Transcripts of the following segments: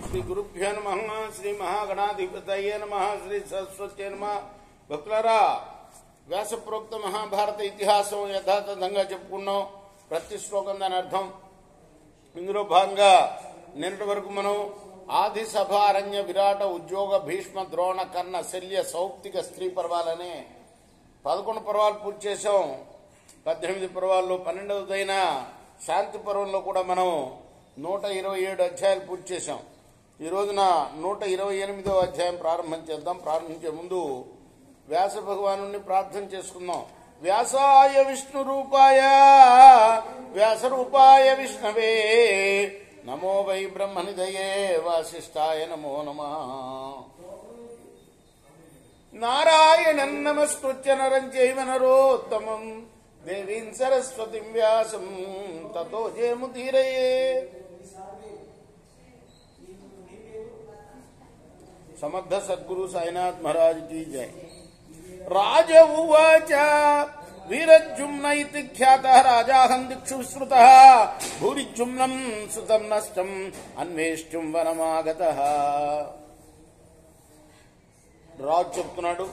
श्री गुरुभ्यो नमः श्री महागणाधिपतये नमः श्री सरस्वती नमः భక్తులారా వ్యాస ప్రోక్త మహాభారత ఇతిహాసం యథాతథంగా చెప్పుకున్నాం. ప్రతి శ్లోకం దాని అర్థం. ఇందులో భాగంగా నిన్నటి వరకు మనం ఆది సభ అరణ్య విరాట ఉద్యోగ భీష్మ ద్రోణ కర్ణ శల్య సౌప్తిక స్త్రీ పర్వాలనే 11 పర్వాలు పూర్తి చేశాం. 18 పర్వాల్లో 12వదైన శాంతి పర్వంలో కూడా మనం 127 అధ్యాయాలు పూర్తి చేశాం. ఈ రోజున 128వ అధ్యాయం ప్రారంభం చేద్దాం. ప్రారంభించే ముందు వ్యాస భగవాను ప్రార్థన చేసుకుందాం. వ్యాసాయ విష్ణు రూపాయ వ్యాస రూపాయ విష్ణవే నమో వై బ్రహ్మనిధయే వాసిష్ఠాయ నమో నమః. నారాయణం నమస్కృత్య నరం చైవ నరోత్తమం దేవీం సరస్వతిం వ్యాసం తతో జయముదీరయే. సమర్థ సద్గురు సాయినాథ్ మహారాజ్ की जय. राज उवाच वीरज्जुम्न इति ख्यातः राजाहं दिक्षु विश्रुतः भूरिज्जुम्नं सुतं नष्टम् अन्वेष्टुं वनमागतः. రాజు చెప్తున్నాడు,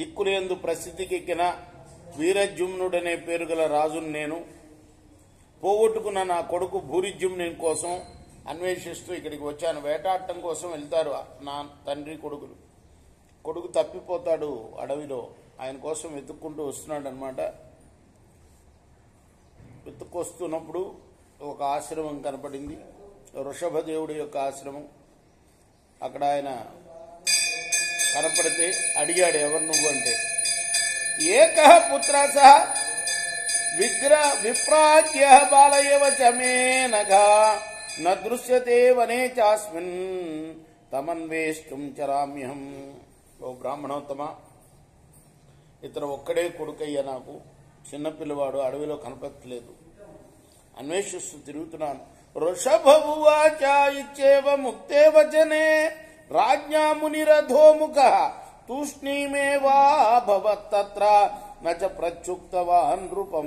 దిక్కులేందు ప్రసిద్ధికెక్కిన వీరజ్యుమ్నుడనే పేరు గల రాజును నేను పోగొట్టుకున్న నా కొడుకు భూరిజ్యుమ్ని కోసం అన్వేషిస్తూ ఇక్కడికి వచ్చాను. వేటాడటం కోసం వెళ్తారు నా తండ్రి కొడుకులు. కొడుకు తప్పిపోతాడు అడవిలో. ఆయన కోసం వెతుక్కుంటూ వస్తున్నాడు అనమాట. వెతుక్కొస్తున్నప్పుడు ఒక ఆశ్రమం కనపడింది, వృషభదేవుడి యొక్క ఆశ్రమం. అక్కడ ఆయన కనపడితే అడిగాడు, ఎవరు నువ్వు అంటే. ఏకః పుత్ర సహ విప్రాజ్య బాలయవ చమేనఘా న దృశ్యతే వనే చాస్మిన్ తమన్వేష్టం చరామ్యహం. ఓ బ్రాహ్మణోత్తమ, ఇతను ఒక్కడే కొడుకయ్యా నాకు. చిన్నపిల్లవాడు, అడవిలో కనపడలేదు. అన్వేషిస్తూ తిరుగుతున్నాను. వృషభువాచ ఇచ్చేవ ముక్తే వచనే రాజ్ఞా మునిరథోముఖ తూష్ణీమేవా భవత్తత్ర నచ ప్రత్యుక్తవాన్ రూపం.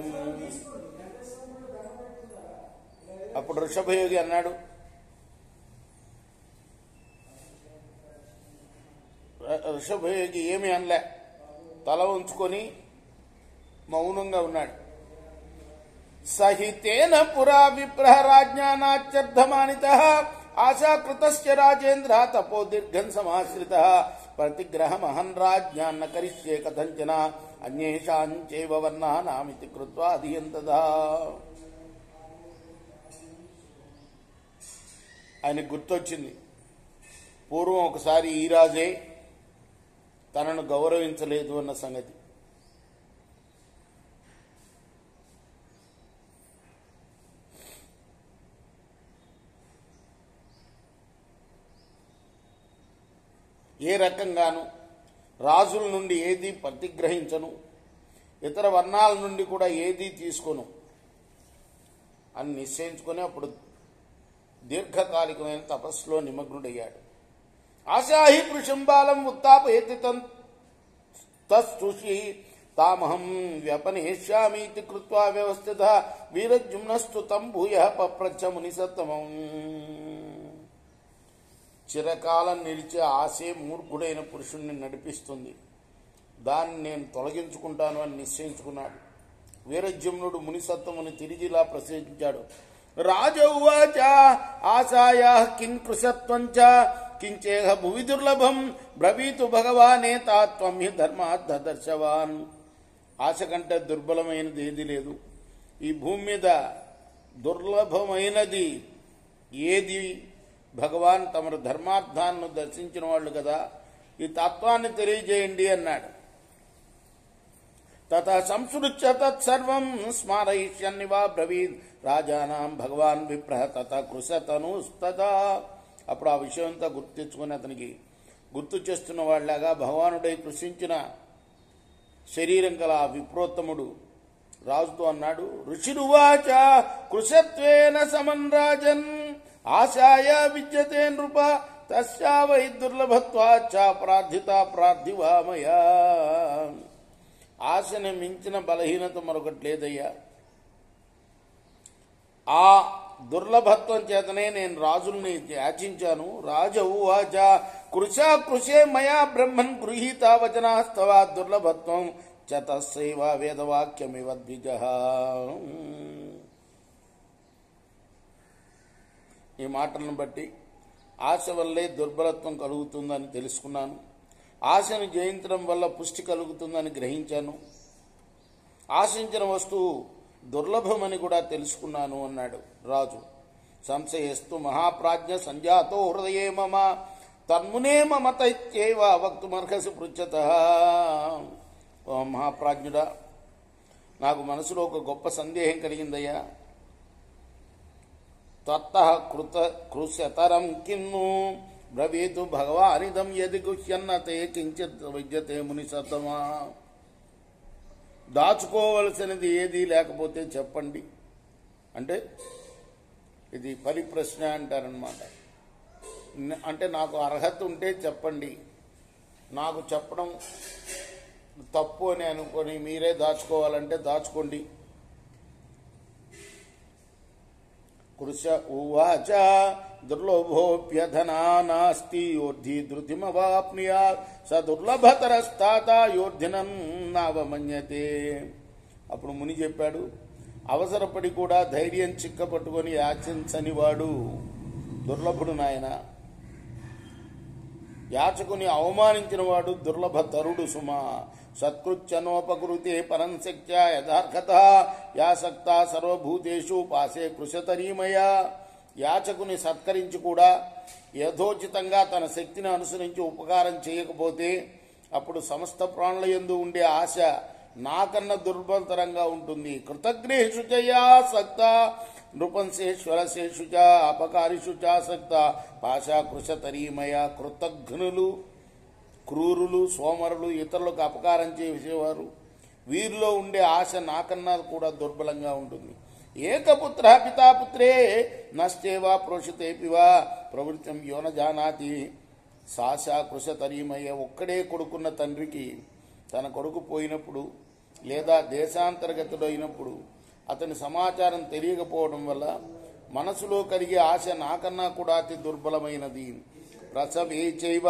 అప్పుడు వృషభయోగి అన్నాడు, వృషభయోగి ఏమి అనలే, తల ఉంచుకొని మౌనంగా ఉన్నాడు. సహితేన పురా విప్రహ రాజ్ఞానాత్యర్థమానితః ఆశాకృతస్య రాజేంద్ర తపో దీర్ఘం సమాశ్రితః ప్రతిగ్రహమహం రాజ్ఞాన్న కరిష్యే కథంచన అన్యేషాం చైవ వర్ణానామితి కృత్వా అధియంతదా. ఆయనకు గుర్తొచ్చింది, పూర్వం ఒకసారి ఈ రాజే తనను గౌరవించలేదు అన్న సంగతి. ఏ రకంగాను రాజుల నుండి ఏదీ ప్రతిగ్రహించను, ఇతర వర్ణాల నుండి కూడా ఏదీ తీసుకోను అని నిశ్చయించుకొని అప్పుడు దీర్ఘకాలికమైన తపస్సులో నిమగ్నుడయ్యాడు. ఆశాహి పురుషం బాలం ఉత్తాపయతి తస్తుషి తామహం వ్యపనేష్యామీతి కృత్వా వ్యవస్థిత వీరజ్యుమ్నస్తు తం భూయః పప్రచ్ఛ మునిసత్తమం. చిరకాలం నిలిచే ఆశే మూర్ఖుడైన పురుషుణ్ణి నడిపిస్తుంది. దాన్ని నేను తొలగించుకుంటాను అని నిశ్చయించుకున్నాడు. వీరజ్యుమ్నుడు మునిసత్తముని తిరిగిలా ప్రశ్నించాడు. రాజ ఉవాచ ఆశాయా కింకృశత్వంచ కించేహ భువి దుర్లభం బ్రవీతు భగవానేతాత్వం హి ధర్మాత్ దర్శవాన్. ఆశ కంటే దుర్బలమైనది ఏది లేదు. ఈ భూమి మీద దుర్లభమైనది ఏది? భగవాన్ తమరు ధర్మార్థాన్ని దర్శించిన వాళ్ళు కదా, ఈ తత్వాన్ని తెలియజేయండి అన్నాడు. తత సంసృత్య తత్సర్వం స్మారయిష్యన్నివా బ్రవీద్ రాజానాం భగవాన్ విప్రహ తత కృశతనుస్తదా. అప్పుడు ఆ విషయం అంతా గుర్తు తెచ్చుకొని అతనికి గుర్తు చేస్తున్న వాళ్ళగా భగవానుడై కృషించిన శరీరం గల ఆ విప్రోత్తముడు రాజుతో అన్నాడు. ఋషిరువాచ కృశత్వేన సమన్ రాజన్ ఆశాయ విద్యతే నృప తస్యా వై దుర్లభత్వాచ్చ ప్రార్థిత ప్రార్థివామయా. ఆశని మించిన బలహీనత మరొకటి లేదయ్యా. ఆ దుర్లభత్వం చేతనే నేను రాజుల్ని యాచించాను. రాజ ఉవాచ కృశా కృషే మయా బ్రహ్మన్ గృహీత వచనాస్తవ దుర్లభత్వం చతస్సైవ వేదవాక్యమివ ద్విజ. ఈ మాటలను బట్టి ఆశ వల్లే దుర్బలత్వం కలుగుతుందని తెలుసుకున్నాను. ఆశను జయించడం వల్ల పుష్టి కలుగుతుందని గ్రహించాను. ఆశించిన వస్తువు దుర్లభమని కూడా తెలుసుకున్నాను అన్నాడు రాజు. సంశయస్తు మహాప్రాజ్ఞ సంజాతో హృదయే మమ తన్మునే మమతైత్యేవ వక్తుమర్హసి పృచ్చత. ఓ మహాప్రాజ్ఞుడా, నాకు మనసులో ఒక గొప్ప సందేహం కలిగిందయ్యా. త్వత్తః కృశతరం కిన్ను బ్రవీతు భగవానిదం యది గుహ్యన్నతే కించిత్ విద్యతే ముని సత్తమా. దాచుకోవలసినది ఏది లేకపోతే చెప్పండి అంటే ఇది పరిప్రశ్న అంటారనమాట. అంటే నాకు అర్హత ఉంటే చెప్పండి, నాకు చెప్పడం తప్పు అని అనుకొని మీరే దాచుకోవాలంటే దాచుకోండి. కృశ ఉవాచ దుర్లభోప్యధనా నాస్తి యోర్ధి ధృతిమవాప్నుయా స దుర్లభతరస్తాత యోర్ధినం నావమన్యతే. అప్పుడు ముని చెప్పాడు, అవసరపడి కూడా ధైర్యం చిక్కపట్టుకొని యాచించని వాడు దుర్లభుడు నాయన. యాచకుని అవమానించిన వాడు దుర్లభతరుడు సుమా. సత్కృత్యనోపకృతే పరం శక్త్యా యథార్హత యాసక్త సర్వభూతేషు పాసే కృశతరీమయ. యాచకుని సత్కరించి కూడా యథోచితంగా తన శక్తిని అనుసరించి ఉపకారం చేయకపోతే అప్పుడు సమస్త ప్రాణుల యందు ఉండే ఆశ నాకన్నా దుర్బలతరంగా ఉంటుంది. కృతజ్ఞేషు చయాసక్త నృపంసేశ్వరసేషు చ అపకారిషు చాసక్త పాశా కృశతరీమయ. కృతజ్ఞులు, క్రూరులు, సోమరులు, ఇతరులకు అపకారం చేసేవారు, వీరిలో ఉండే ఆశ నాకన్నా కూడా దుర్బలంగా ఉంటుంది. ఏకపుత్ర పితాపుత్రే నష్టేవా ప్రోషితేపివా ప్రవృత్తం యోన జానాతి సాశా కృశతరీమయ. ఒక్కడే కొడుకున్న తండ్రికి తన కొడుకు పోయినప్పుడు లేదా దేశాంతర్గతుడైనప్పుడు అతని సమాచారం తెలియకపోవడం వల్ల మనసులో కలిగే ఆశ నాకన్నా కూడా అతి దుర్బలమైనది. ప్రసవే చైవ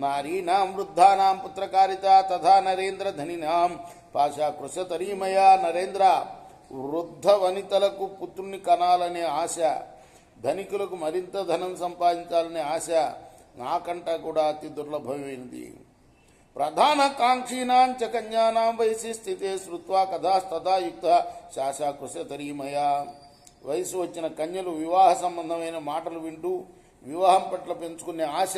నారీనాం వృద్ధానాం పుత్రకారిత తథా నరేంద్ర ధనినాం పాశా కృశతరీమయ. నరేంద్ర, వృద్ధ వనితలకు పుత్రుని కనాలనే ఆశ, ధనికులకు మరింత ధనం సంపాదించాలనే ఆశ నాకంటా కూడా అతి దుర్లభమైనది. ప్రధాన కాంక్షీనాం చ కన్యానాం వయసి స్థితే శ్రుత్వా కథాస్తథా యుక్త శాశా కృశతరీమయ. వయసు వచ్చిన కన్యలు వివాహ సంబంధమైన మాటలు వింటూ వివాహం పట్ల పెంచుకునే ఆశ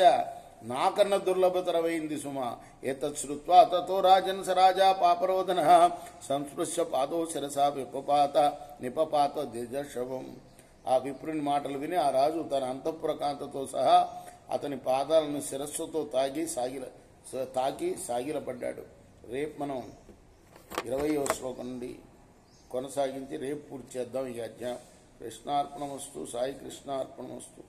నాకన్నా దుర్లభతరమైంది సుమా. ఏతత్ శ్రుత్వా తతో రాజన్ స రాజా పాపరోధన సంస్పృశ్య పాదో శిరసా నిపపాత దిజశవం. ఆ విప్రుని మాటలు విని ఆ రాజు తన అంతఃపుర కాంతతో సహా అతని పాదాలను శిరస్సుతో తాకి సాగిలపడ్డాడు. రేపు మనం 20వ శ్లోకం నుండి కొనసాగించి రేపు పూర్తి చేద్దాం ఈ అధ్యాయం. కృష్ణార్పణమస్తు. సాయి కృష్ణార్పణమస్తు.